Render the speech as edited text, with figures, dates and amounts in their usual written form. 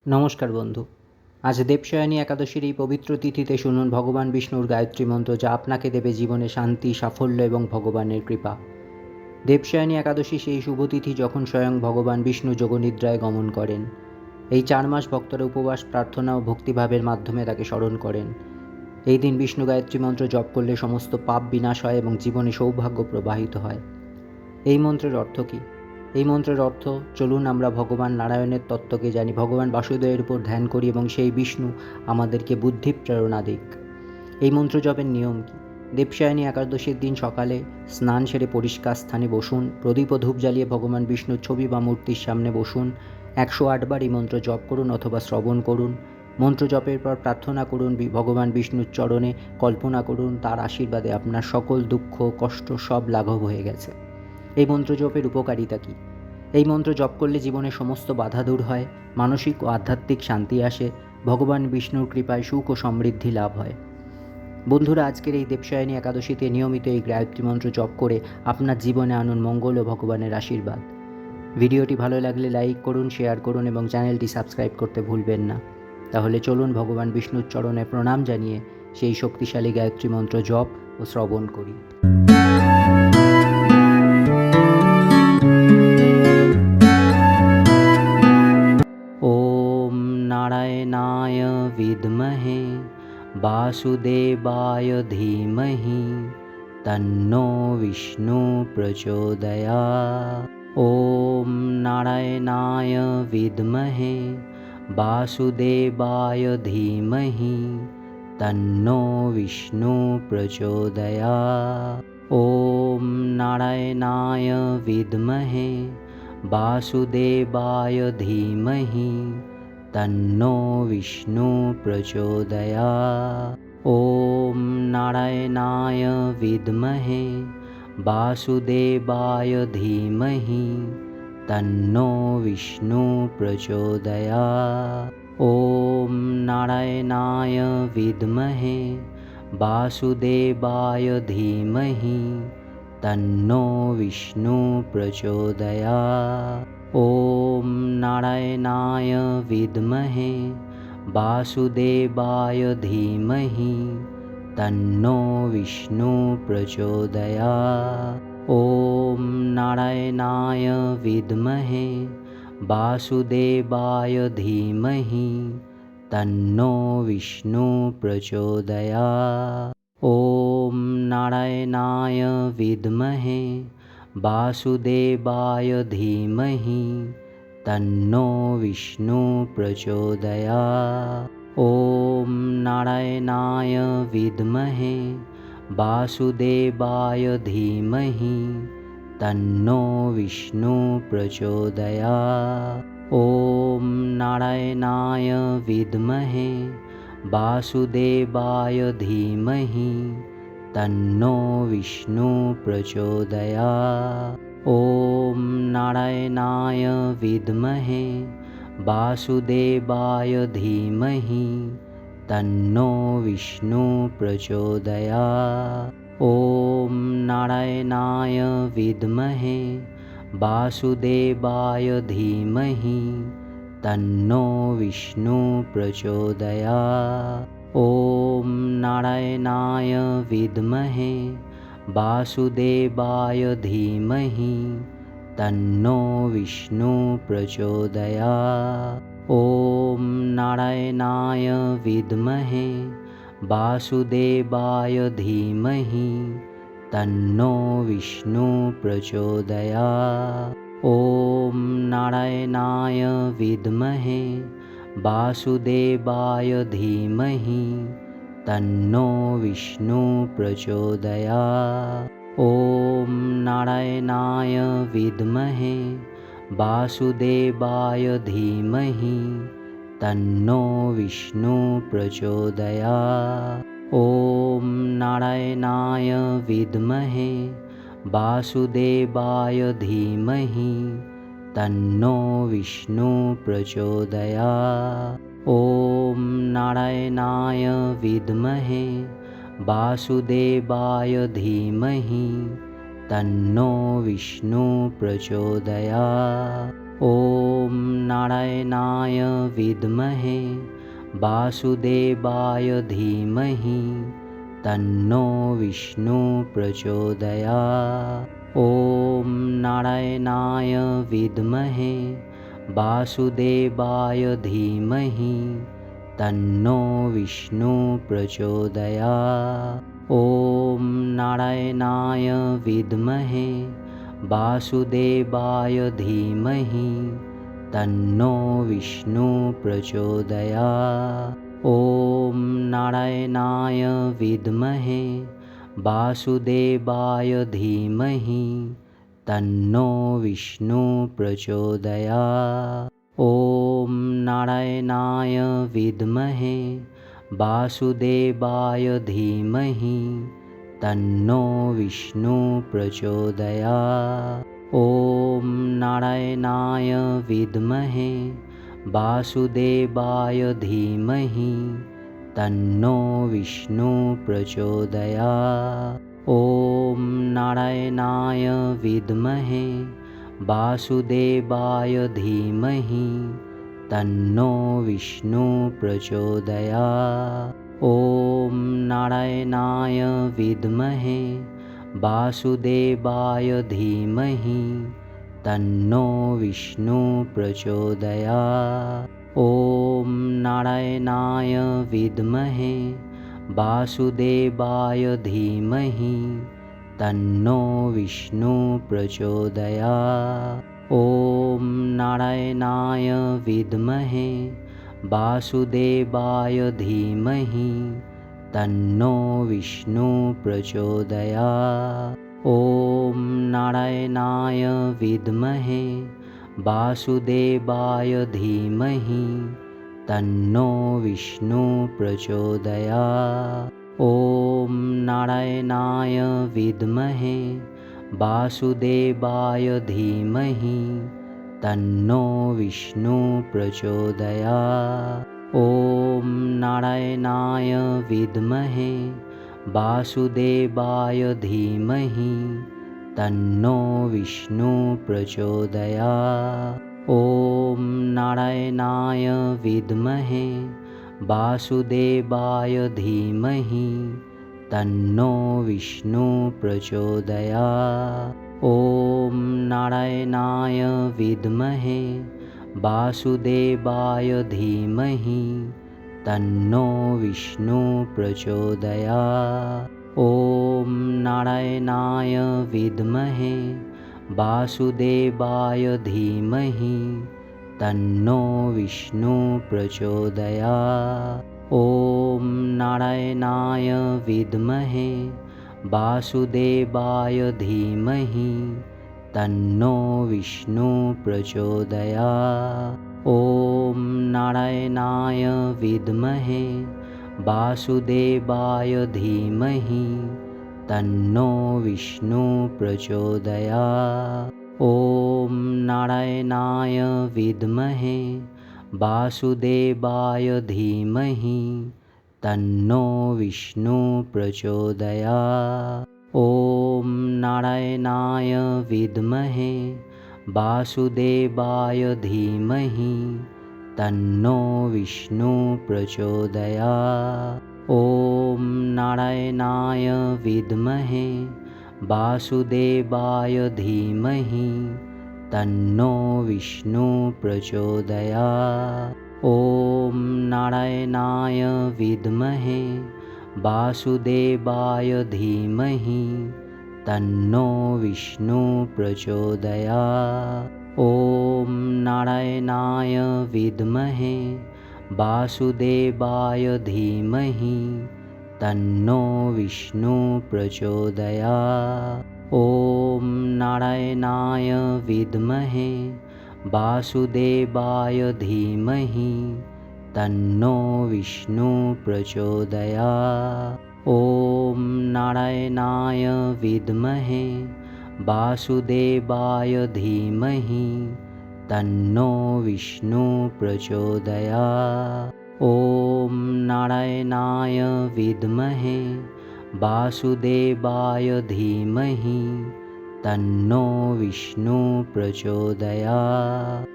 নমস্কার বন্ধু। আজ দেবশায়ানী একাদশীর এই পবিত্র তিথিতে শুনুন ভগবান বিষ্ণুর গায়ত্রী মন্ত্র, যা আপনাকে দেবে জীবনে শান্তি, সাফল্য এবং ভগবানের কৃপা। দেবশায়ানী একাদশী সেই শুভ তিথি যখন স্বয়ং ভগবান বিষ্ণু যোগনিদ্রায় গমন করেন। এই 4 মাস ভক্তরা উপবাস, প্রার্থনা ও ভক্তিভাবের মাধ্যমে তাকে স্মরণ করেন। এই দিন বিষ্ণু গায়ত্রী মন্ত্র জপ করলে সমস্ত পাপ বিনাশ হয় এবং জীবনে সৌভাগ্য প্রবাহিত হয়। এই মন্ত্রের অর্থ কী? এই মন্ত্রের অর্থ, চলুন আমরা ভগবান নারায়ণের তত্ত্বকে জানি, ভগবান বাসুদেবের উপর ধ্যান করি এবং সেই বিষ্ণু আমাদেরকে বুদ্ধি প্রেরণা দিক। এই মন্ত্র জপের নিয়ম কী? দেবশায়ানী একাদশীর দিন সকালে স্নান সেরে পরিষ্কার স্থানে বসুন, প্রদীপ ও ধূপ জ্বালিয়ে ভগবান বিষ্ণুর ছবি বা মূর্তির সামনে বসুন। 108 বার এই মন্ত্র জপ করুন অথবা শ্রবণ করুন। মন্ত্র জপের পর প্রার্থনা করুন ভগবান বিষ্ণুর চরণে, কল্পনা করুন তার আশীর্বাদে আপনার সকল দুঃখ কষ্ট সব লাঘব হয়ে গেছে। এই মন্ত্র জপের উপকারিতা কী? এই মন্ত্র জপ করলে জীবনের সমস্ত বাধা দূর হয়, মানসিক ও আধ্যাত্মিক শান্তি আসে, ভগবান বিষ্ণুর কৃপায় সুখ ও সমৃদ্ধি লাভ হয়। বন্ধুরা, আজকের এই দেবশায়ানী একাদশীতে নিয়মিত এই গায়ত্রী মন্ত্র জপ করে আপনার জীবনে আনুন মঙ্গল ও ভগবানের আশীর্বাদ। ভিডিওটি ভালো লাগলে লাইক করুন, শেয়ার করুন এবং চ্যানেলটি সাবস্ক্রাইব করতে ভুলবেন না। তাহলে চলুন ভগবান বিষ্ণুর চরণে প্রণাম জানিয়ে সেই শক্তিশালী গায়ত্রী মন্ত্র জপ ও শ্রবণ করি। ॐ नारायणाय विद्महे वासुदेवाय धीमहि तन्नो विष्णु प्रचोदयात्। ॐ नारायणाय विद्महे वासुदेवाय धीमहि तन्नो विष्णु प्रचोदयात्। ॐ नारायणाय विद्महे वासुदेवाय धीमहि तन्नो विष्णु प्रचोदयात्। ॐ नारायणाय विद्महे वासुदेवाय धीमहि तन्नो विष्णु प्रचोदयात्। ॐ नारायणाय विद्महे वासुदेवाय धीमहि तन्नो विष्णु प्रचोदयात्। ॐ नारायणाय विद्महे वासुदेवाय धीमहि तन्नो विष्णु प्रचोदयात्। ॐ नारायणाय विद्महे वासुदेवाय धीमहि तन्नो विष्णु प्रचोदयात्। ॐ नारायणाय विद्महे वासुदेवाय धीमहि तन्नो विष्णु प्रचोदयात्। ॐ नारायणाय विद्महे वासुदेवाय धीमहि तन्नो विष्णु प्रचोदयात्। ॐ नारायणाय विद्महे वासुदेवाय धीमहि तन्नो विष्णु प्रचोदयात्। ॐ नारायणाय विद्महे वासुदेवाय धीमहि तन्नो विष्णु प्रचोदयात्। ॐ नारायणाय विद्महे वासुदेवाय धीमहि तन्नो विष्णु प्रचोदयात्। ॐ नारायणाय विद्महे वासुदेवाय धीमहि तन्नो विष्णु प्रचोदयात्। ॐ नारायणाय विद्महे वासुदेवाय धीमहि तन्नो विष्णु प्रचोदयात्। ॐ नारायणाय विद्महे वासुदेवाय धीमहि तन्नो विष्णु प्रचोदयात्। ॐ नारायणाय विद्महे वासुदेवाय धीमहि तन्नो विष्णु प्रचोदयात्। ॐ नारायणाय विद्महे वासुदेवाय धीमहि तन्नो विष्णु प्रचोदयात्। ॐ नारायणाय विद्महे वासुदेवाय धीमहि तन्नो विष्णु प्रचोदयात्। ॐ नारायणाय विद्महे वासुदेवाय धीमहि तन्नो विष्णु प्रचोदयात्। ॐ नारायणाय विद्महे वासुदेवाय धीमहि तन्नो विष्णु प्रचोदयात्। ॐ नारायणाय विद्महे वासुदेवाय धीमहि तन्नो विष्णु प्रचोदयात्। ॐ नारायणाय विद्महे वासुदेवाय धीमहि तन्नो विष्णु प्रचोदयात्। ॐ नारायणाय विद्महे वासुदेवाय धीमहि तन्नो विष्णु प्रचोदयात्। ॐ नारायणाय विद्महे वासुदेवाय धीमहि तन्नो विष्णु प्रचोदयात्। ॐ नारायणाय विद्महे वासुदेवाय धीमहि तन्नो विष्णु प्रचोदयात्। ॐ नारायणाय विद्महे वासुदेवाय धीमहि तन्नो विष्णु प्रचोदयात्। ॐ नारायणाय विद्महे वासुदेवाय धीमहि तन्नो विष्णु प्रचोदयात्। ॐ नारायणाय विद्महे वासुदेवाय धीमहि तन्नो विष्णु प्रचोदयात्। ॐ नारायणाय विद्महे वासुदेवाय धीमहि तन्नो विष्णु प्रचोदयात्। ॐ नारायणाय विद्महे वासुदेवाय धीमहि तन्नो विष्णु प्रचोदयात्। ॐ नारायणाय विद्महे वासुदेवाय धीमहि तन्नो विष्णु प्रचोदयात्। ॐ नारायणाय विद्महे वासुदेवाय धीमहि तन्नो विष्णु प्रचोदयात्। ॐ नारायणाय विद्महे वासुदेवाय धीमहि तन्नो विष्णु प्रचोदयात्। ॐ नारायणाय विद्महे वासुदेवाय धीमहि तन्नो विष्णु प्रचोदयात्। ॐ नारायणाय विद्महे वासुदेवाय धीमहि तन्नो विष्णु प्रचोदयात्। ॐ नारायणाय विद्महे वासुदेवाय धीमहि तन्नो विष्णु प्रचोदयात्। ॐ नारायणाय विद्महे वासुदेवाय धीमहि तन्नो विष्णु प्रचोदयात्। ॐ नारायणाय विद्महे वासुदेवाय धीमहि तन्नो विष्णु प्रचोदयात्। ॐ नारायणाय विद्महे वासुदेवाय धीमहि तन्नो विष्णु प्रचोदयात्। ॐ नारायणाय विद्महे वासुदेवाय धीमहि तन्नो विष्णु प्रचोदयात्। ॐ नारायणाय विद्महे वासुदेवाय धीमहि तन्नो विष्णु प्रचोदयात्। ॐ नारायणाय विद्महे वासुदेवाय धीमहि तन्नो विष्णु प्रचोदयात्। ॐ नारायणाय विद्महे वासुदेवाय धीमहि तन्नो विष्णु प्रचोदयात्। ॐ नारायणाय विद्महे वासुदेवाय धीमहि तन्नो विष्णु प्रचोदयात्।